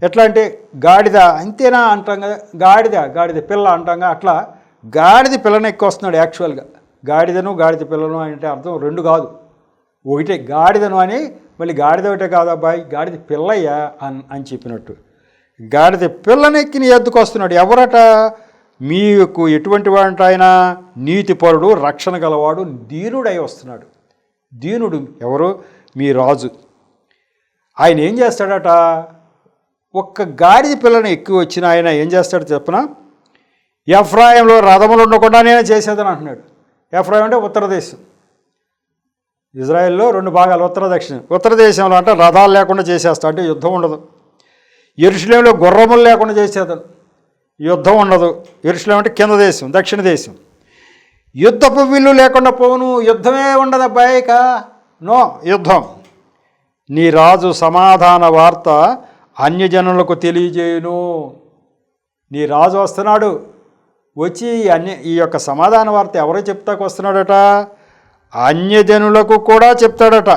ఎట్లా అంటే గాడిద అంతేనా అంటాం కదా, గాడిద పిల్ల అంటాం కదా, అట్లా గాడిద పిల్లను ఎక్కి వస్తున్నాడు. యాక్చువల్గా గాడిద పిల్లను అంటే అర్థం రెండు కాదు, ఒకటే గాడిదను అని, మళ్ళీ గాడిద ఒకటే కాదు అబ్బాయి, గాడిద పిల్లయ్యా అని చెప్పినట్టు. గాడిద పిల్లను ఎక్కి నీ యొద్దకు వస్తున్నాడు. ఎవరట? మీకు ఎటువంటి వాడు? ఆయన నీతిపరుడు రక్షణ గలవాడు దీనుడై వస్తున్నాడు. దీనుడు ఎవరు? మీ రాజు. ఆయన ఏం చేస్తాడట? ఒక్క గాడిద పిల్లను ఎక్కి వచ్చిన ఆయన ఏం చేస్తాడు చెప్పనా? ఎఫ్రాయింలో రథములు ఉండకుండా నేను చేసేదని అంటున్నాడు. ఎఫ్రాయిం అంటే ఉత్తర దేశం. ఇజ్రాయెల్లో 2 భాగాలు, ఉత్తర దక్షిణం. ఉత్తర దేశంలో అంటే రథాలు లేకుండా చేసేస్తా, అంటే యుద్ధం ఉండదు. యెరూషలేములో గుర్రములు లేకుండా చేసేదను, యుద్ధం ఉండదు. యెరూషలేము అంటే కింద దేశం, దక్షిణ దేశం. యుద్ధపు విల్లు లేకుండా పోను, యుద్ధమే ఉండదు అబ్బాయిక, నో యుద్ధం. నీ రాజు సమాధాన వార్త అన్యజనులకు తెలియజేయును. నీ రాజు వస్తున్నాడు, వచ్చి ఈ యొక్క సమాధాన వార్త ఎవరో చెప్తాకు వస్తున్నాడట? అన్యజనులకు కూడా చెప్తాడట.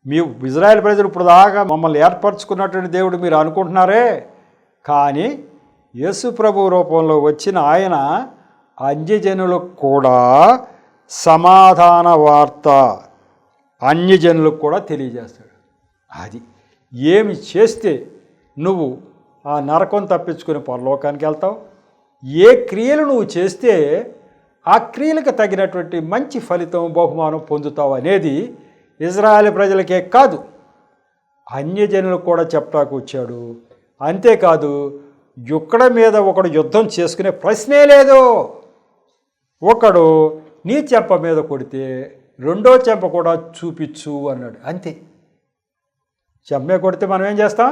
మీ ఇజ్రాయెల్ ప్రజలు ఇప్పుడు దాకా మమ్మల్ని ఏర్పరచుకున్నటువంటి దేవుడు మీరు అనుకుంటున్నారే, కానీ యేసు ప్రభు రూపంలో వచ్చిన ఆయన అన్యజనులకు కూడా సమాధాన వార్త అన్యజనులకు కూడా తెలియజేస్తాడు. అది ఏమి చేస్తే నువ్వు ఆ నరకం తప్పించుకుని పరలోకానికి వెళ్తావు, ఏ క్రియలు నువ్వు చేస్తే ఆ క్రియలకు తగినటువంటి మంచి ఫలితం బహుమానం పొందుతావు అనేది ఇజ్రాయెల్ ప్రజలకే కాదు, అన్యజనులకు కూడా చెప్పటాకు వచ్చాడు. అంతేకాదు ఒక్కడ మీద ఒకడు యుద్ధం చేసుకునే ప్రశ్నే లేదు. ఒకడు నీ చెంప మీద కొడితే రెండో చెంప కూడా చూపించు అన్నాడు. అంతే. చెంప మీద కొడితే మనం ఏం చేస్తాం?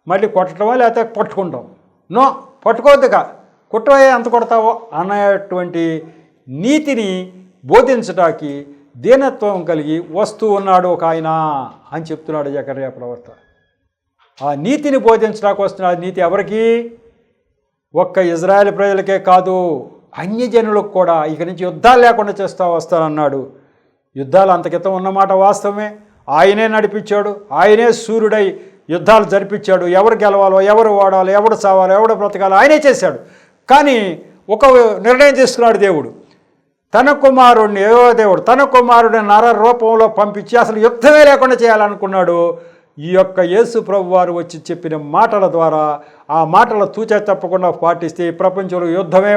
మళ్ళీ కొట్టడమా లేకపోతే పట్టుకుంటాం? నో, పట్టుకోవద్దుగా, కుట్టవే ఎంత కొడతావో అనేటువంటి నీతిని బోధించటానికి దీనత్వం కలిగి వస్తూ ఉన్నాడు ఒక ఆయన అని చెప్తున్నాడు జకర్యా ప్రవక్త. ఆ నీతిని బోధించడానికి వస్తున్నాడు. నీతి ఎవరికి? ఒక్క ఇజ్రాయేల్ ప్రజలకే కాదు, అన్యజనులకు కూడా. ఇక నుంచి యుద్ధాలు లేకుండా వస్తానన్నాడు. యుద్ధాలు అంతకితం ఉన్నమాట వాస్తవమే. ఆయనే నడిపించాడు, ఆయనే సూర్యుడై యుద్ధాలు జరిపించాడు. ఎవరు గెలవాలో, ఎవరు ఓడాలో, ఎవడు చావాలో, ఎవడు బ్రతకాలో ఆయనే చేశాడు. కానీ ఒక నిర్ణయం తీసుకున్నాడు దేవుడు. తన కుమారుడిని నర రూపంలో పంపించి అసలు యుద్ధమే లేకుండా చేయాలనుకున్నాడు. ఈ యొక్క యేసు ప్రభు వారు వచ్చి చెప్పిన మాటల ద్వారా ఆ మాటలు తూచా తప్పకుండా పాటిస్తే ఈ ప్రపంచంలో యుద్ధమే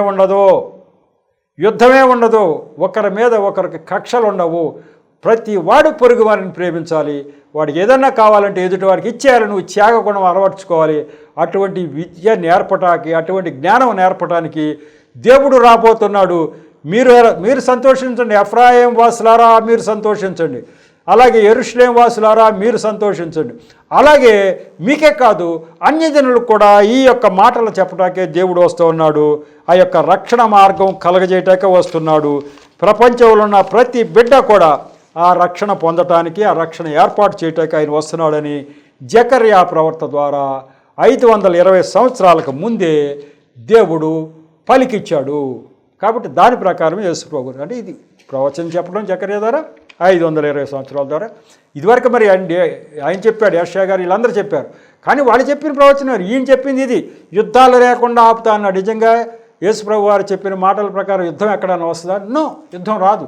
ఉండదు. ఒకరి మీద ఒకరికి కక్షలు ఉండవు. ప్రతి వాడు పొరుగు వారిని ప్రేమించాలి. వాడికి ఏదన్నా కావాలంటే ఎదుటి వారికి ఇచ్చేయాలి. నువ్వు త్యాగగుణం అలవర్చుకోవాలి. అటువంటి విద్య నేర్పటానికి, అటువంటి జ్ఞానం నేర్పటానికి దేవుడు రాబోతున్నాడు. మీరు సంతోషించండి. ఎఫ్రాయిం వాసులారా మీరు సంతోషించండి. అలాగే యెరూషలేము వాసులారా మీరు సంతోషించండి. అలాగే మీకే కాదు అన్యజనులకు కూడా ఈ యొక్క మాటలు చెప్పడానికే దేవుడు వస్తూ ఉన్నాడు. ఆ యొక్క రక్షణ మార్గం కలగజేయటాకే వస్తున్నాడు. ప్రపంచంలో ఉన్న ప్రతి బిడ్డ కూడా ఆ రక్షణ పొందటానికి, ఆ రక్షణ ఏర్పాటు చేయటానికి ఆయన వస్తున్నాడని జకర్యా ప్రవక్త ద్వారా 520 సంవత్సరాలకు ముందే దేవుడు పలికిచ్చాడు. కాబట్టి దాని ప్రకారం యేసు ప్రభు అంటే ఇది ప్రవచనం చెప్పడం జకర్యా ద్వారా 520 సంవత్సరాల ద్వారా. ఇదివరకు మరి ఆయన చెప్పాడు, యెషయా గారు వీళ్ళందరూ చెప్పారు. కానీ వాళ్ళు చెప్పిన ప్రవచనం ఈయన చెప్పింది ఇది. యుద్ధాలు లేకుండా ఆపుతా అన్నాడు. నిజంగా యేసు ప్రభు వారు చెప్పిన మాటల ప్రకారం యుద్ధం ఎక్కడైనా వస్తుందా? నో, యుద్ధం రాదు.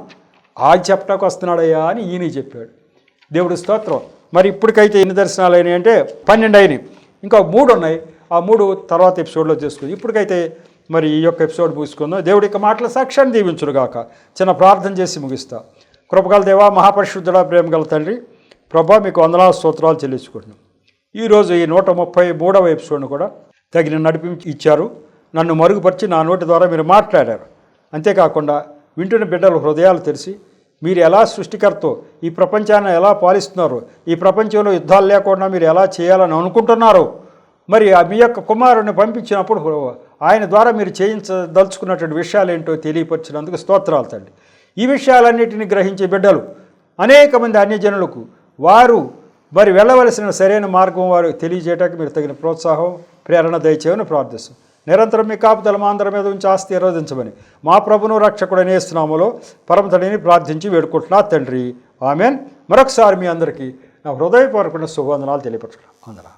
ఆయన చెప్పటానికి వస్తున్నాడయ్యా అని ఈయన చెప్పాడు. దేవుడి స్తోత్రం. మరి ఇప్పటికైతే ఎన్ని దర్శనాలు అయినాయి అంటే 12 అయినాయి. ఇంకా 3 ఉన్నాయి. ఆ 3 తర్వాత ఎపిసోడ్లో చేసుకుంది. ఇప్పటికైతే మరి ఈ యొక్క ఎపిసోడ్ ముగిసుకుందాం. దేవుడి యొక్క మాటల సాక్ష్యాన్ని దీవించునుగాక. చిన్న ప్రార్థన చేసి ముగిస్తా. కృపగల దేవా, మహాపరిశుద్ధుడా, ప్రేమ గల తండ్రి, ప్రభా మీకు వందనాలు స్తోత్రాలు చెల్లించుకుంటున్నాం. ఈరోజు ఈ 133వ ఎపిసోడ్ను కూడా తగిన నడిపించి ఇచ్చారు. నన్ను మరుగుపరిచి నా నోటి ద్వారా మీరు మాట్లాడారు. అంతేకాకుండా వింటున్న బిడ్డల హృదయాలు తెరిచి మీరు ఎలా సృష్టికర్తో ఈ ప్రపంచాన్ని ఎలా పాలిస్తున్నారో, ఈ ప్రపంచంలో యుద్ధాలు లేకుండా మీరు ఎలా చేయాలని అనుకుంటున్నారో, మరి మీ యొక్క కుమారుడిని పంపించినప్పుడు ఆయన ద్వారా మీరు చేయించదలుచుకున్నటువంటి విషయాలు ఏంటో తెలియపరిచినందుకు స్తోత్రాలు తండ్రి. ఈ విషయాలన్నిటిని గ్రహించే బిడ్డలు అనేక మంది అన్యజనులకు వారు మరి వెళ్ళవలసిన సరైన మార్గం వారు తెలియజేయడానికి మీరు తగిన ప్రోత్సాహం, ప్రేరణ దయచేయమని ప్రార్థిస్తాం. నిరంతరం మీ కాపుదల మా అందరి మీద ఉంచి ఆశీర్వదించమని మా ప్రభును రక్షకుడైన యేసు నామములో పరమతండ్రిని ప్రార్థించి వేడుకుంటున్నా తండ్రి. ఆమెన్. మరొకసారి మీ అందరికీ నా హృదయపూర్వక శుభవందనాలు తెలియపరచుకున్నాను. అందరూ